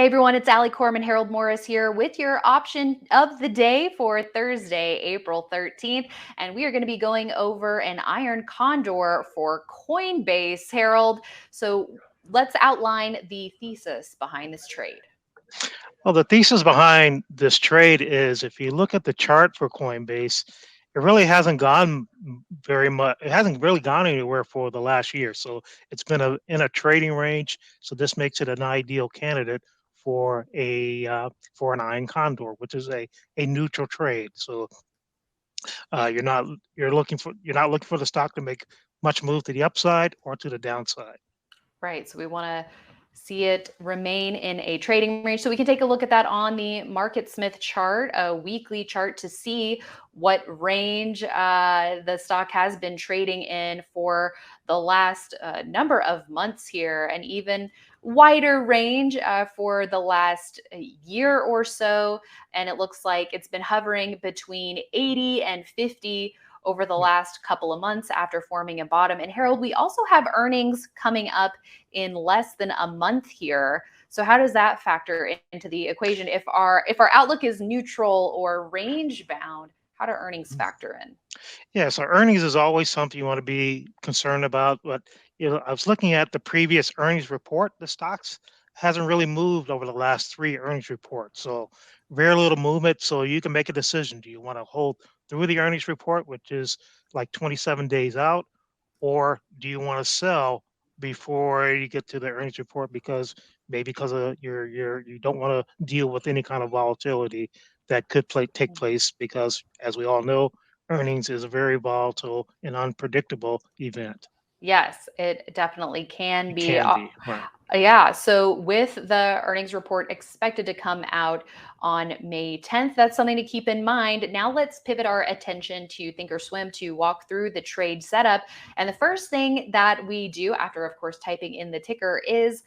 Hey everyone, it's Coram and Harold Morris here with your option of the day for Thursday, April 13th. And we are going to be going over an iron condor for Coinbase, Harold. So let's outline the thesis behind this trade. Well, the thesis behind this trade is if you look at the chart for Coinbase, it really hasn't gone very much. It hasn't really gone anywhere for the last year. So it's been in a trading range. So this makes it an ideal candidate for an iron condor, which is a neutral trade. So you're not looking for the stock to make much move to the upside or to the downside. Right. So we want to see it remain in a trading range. So we can take a look at that on the Market Smith chart, a weekly chart, to see what range the stock has been trading in for the last number of months here, and even wider range for the last year or so. And it looks like it's been hovering between 80 and 50 over the last couple of months after forming a bottom. And Harold, we also have earnings coming up in less than a month here. So how does that factor into the equation? If our outlook is neutral or range bound, how do earnings factor in? Yeah, so earnings is always something you want to be concerned about. But I was looking at the previous earnings report. The stocks hasn't really moved over the last three earnings reports. So very little movement. So you can make a decision. Do you want to hold through the earnings report, which is like 27 days out, or do you want to sell before you get to the earnings report because of you don't want to deal with any kind of volatility that could take place because, as we all know, earnings is a very volatile and unpredictable event. Yes, it definitely can It be. can be, right. Yeah, so with the earnings report expected to come out on May 10th, that's something to keep in mind. Now let's pivot our attention to Thinkorswim to walk through the trade setup. And the first thing that we do after, of course, typing in the ticker is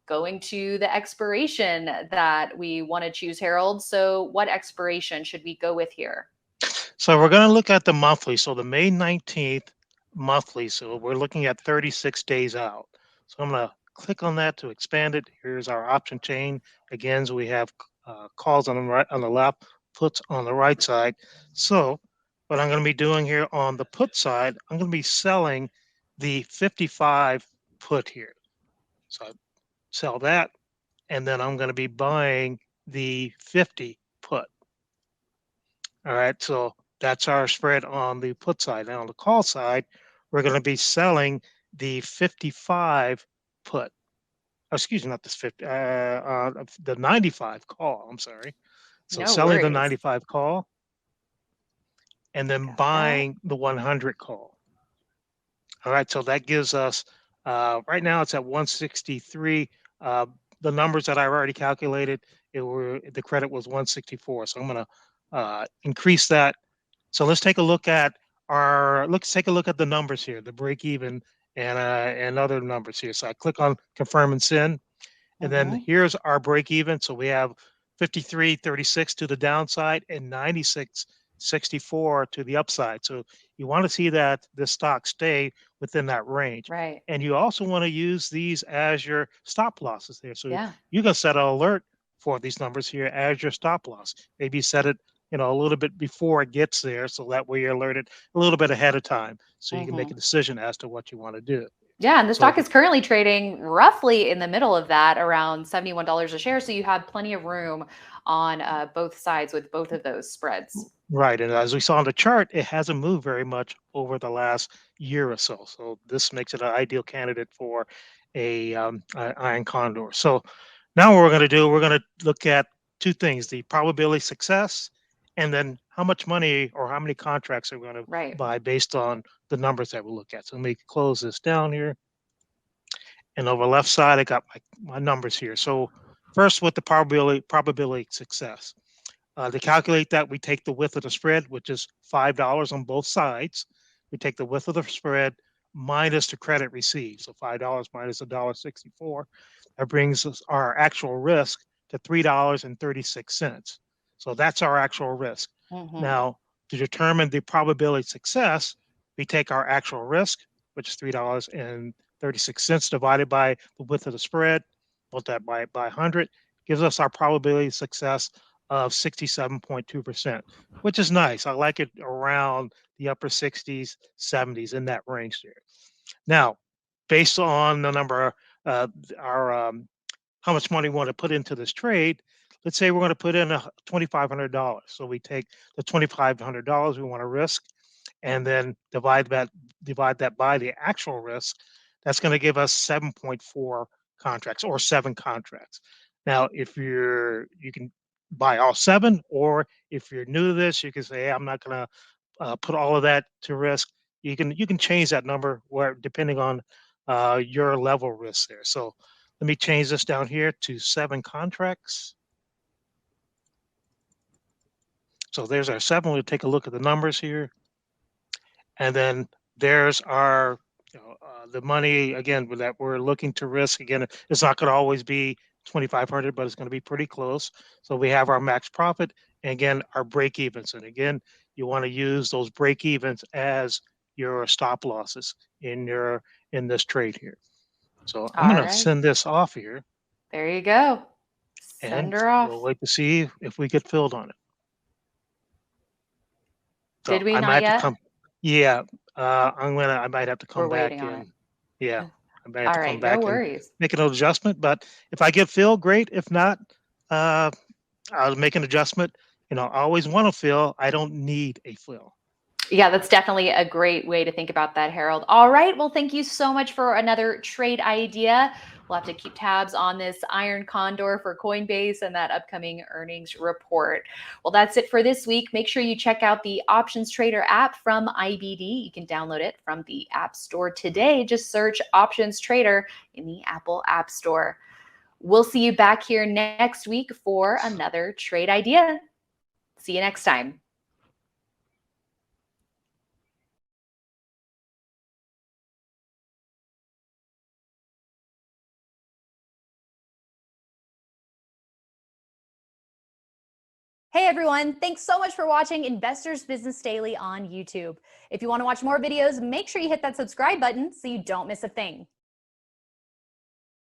going to the expiration that we want to choose, Harold. So what expiration should we go with here? So we're going to look at the monthly. So the May 19th monthly. So we're looking at 36 days out. So I'm going to click on that to expand it. Here's our option chain. Again, so we have calls on the right, on the left, puts on the right side. So what I'm going to be doing here on the put side, I'm going to be selling the 55 put here. So I sell that, and then I'm going to be buying the 50 put. All right, so that's our spread on the put side. Now on the call side, we're going to be selling the 55 put. Oh, excuse me, not this 50, the 95 call. I'm sorry. So No selling the worries. 95 call and then Got that. buying the 100 call. All right, so that gives us right now it's at 163. Uh, the numbers that I already calculated, the credit was 164. So I'm going to increase that. So let's take a look at the numbers here, the break even and other numbers here. So I click on confirm and send, and then Mhm. here's our break even. So we have 53.36 to the downside and 96.64 to the upside. So you want to see that the stock stay within that range. Right. And you also want to use these as your stop losses there. So Yeah. you can set an alert for these numbers here as your stop loss. Maybe set it, a little bit before it gets there. So that way you're alerted a little bit ahead of time. So you can make a Mhm. decision as to what you want to do. Yeah, and the So stock is currently trading roughly in the middle of that, around $71 a share. So you have plenty of room on both sides with both of those spreads. right, and as we saw on the chart, it hasn't moved very much over the last year or so. So this makes it an ideal candidate for a iron condor. So now what we're going to do, we're going to look at two things: the probability of success, and then how much money or how many contracts are we going to Right. buy based on the numbers that we look at. So let me close this down here, and over the left side, I got my numbers here. So first, with the probability of success. To calculate that, we take the width of the spread, which is $5 on both sides. We take the width of the spread minus the credit received. So $5 minus $1.64. That brings us our actual risk to $3.36. So that's our actual risk. Hmm. Now, to determine the probability of success, we take our actual risk, which is $3.36 divided by the width of the spread, multiply it by 100, gives us our probability of success of 67.2%, which is nice. I like it around the upper 60s, 70s, in that range there. Now, based on the number, our how much money we want to put into this trade, let's say we're going to put in $2,500. So we take the $2,500 we want to risk, and then divide that by the actual risk. That's going to give us 7.4 contracts, or 7 contracts. Now, if you can buy all 7, or if you're new to this, you can say, hey, I'm not going to put all of that to risk. You can change that number where, depending on your level of risk there. So let me change this down here to 7 contracts. So there's our 7. We'll take a look at the numbers here. And then there's our, the money, again, that we're looking to risk. Again, it's not going to always be 2,500, but it's going to be pretty close. So we have our max profit, and again, our break evens. And again, you want to use those break evens as your stop losses in this trade here. So I'm All going to right. send this off here, There you go. Send and her off. we'll wait to see if we get filled on it. So Did we I not might have to yet? come. Yeah, I might have to come We're waiting back on it. in. Yeah, I might have All to come right, no back and worries. make an adjustment. But if I get filled, great. If not, uh, I'll make an adjustment. I always want to fill. I don't need a fill. Yeah, that's definitely a great way to think about that, Harold. All right. Well, thank you so much for another trade idea. We'll have to keep tabs on this iron condor for Coinbase and that upcoming earnings report. Well, that's it for this week. Make sure you check out the Options Trader app from IBD. You can download it from the App Store today. Just search Options Trader in the Apple App Store. We'll see you back here next week for another trade idea. See you next time. Hey everyone, thanks so much for watching Investors Business Daily on YouTube. If you want to watch more videos, make sure you hit that subscribe button so you don't miss a thing.